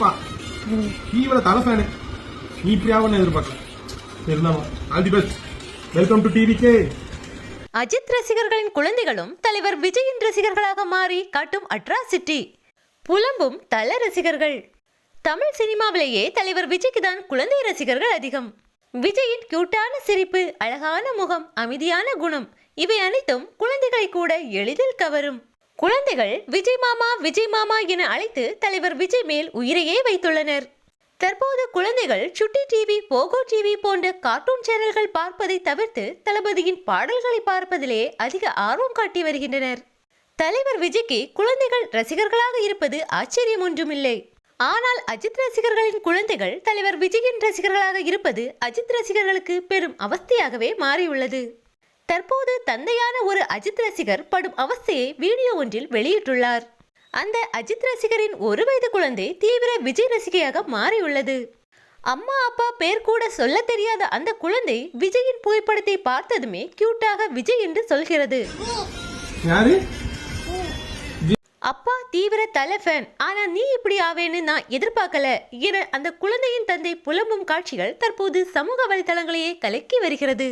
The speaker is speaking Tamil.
அப்பா தீவிர தலை ஃபேனு. நீ இப்படி ஆகணும்னு எதிர்பார்க்கல. இருந்தாலும் all the best. Welcome to TVK. Ajith ரசிகர்களின் குழந்தைகளும் தலைவர் விஜயின் ரசிகர்களாக மாறி காட்டும் அட்ராசிட்டி. புலம்பும் தல ரசிகர்கள். தமிழ் சினிமாவிலேயே தலைவர் விஜய்க்கு தான் குழந்தை ரசிகர்கள் அதிகம். விஜயின் கியூட்டான சிரிப்பு, அழகான முகம், அமைதியான குணம் இவை அனைத்தும் குழந்தைகளை கூட எளிதில் கவரும். குழந்தைகள் விஜய் மாமா என அழைத்து தலைவர் விஜய் மேல் உயிரையே வைத்துள்ளனர். தற்போது குழந்தைகள் சுட்டி டிவி, போகோ டிவி போன்ற கார்ட்டூன் சேனல்கள் பார்ப்பதை தவிர்த்து தளபதியின் பாடல்களை பார்ப்பதிலே அதிக ஆர்வம் காட்டி வருகின்றனர். தலைவர் விஜய்க்கு குழந்தைகள் ரசிகர்களாக இருப்பது ஆச்சரியம் ஒன்றுமில்லை. ஆனால் அஜித் ரசிகர்களின் குழந்தைகள் தலைவர் விஜயின் ரசிகர்களாக இருப்பது அஜித் ரசிகர்களுக்கு பெரும் அவஸ்தையாகவே மாறியுள்ளது. தற்போது தந்தையான ஒரு அஜித் ரசிகர் படும் அவஸ்தையை வீடியோ ஒன்றில் வெளியிட்டுள்ளார். அந்த அஜித் ரசிகரின் 1 வயது குழந்தை தீவிர விஜய் ரசிகையாக மாறியுள்ளது. அம்மா அப்பா பேர் கூட சொல்ல தெரியாத அந்த குழந்தை விஜயின் புகைப்படத்தை பார்த்ததுமே கியூட்டாக விஜய் என்று சொல்கிறது. அப்பா தீவிர தல ஃபேன், ஆனா நீ இப்படி ஆவேன்னு நான் எதிர்பார்க்கல என அந்த குழந்தையின் தந்தை புலம்பும் காட்சிகள் தற்போது சமூக வலைதளங்களையே கலக்கி வருகிறது.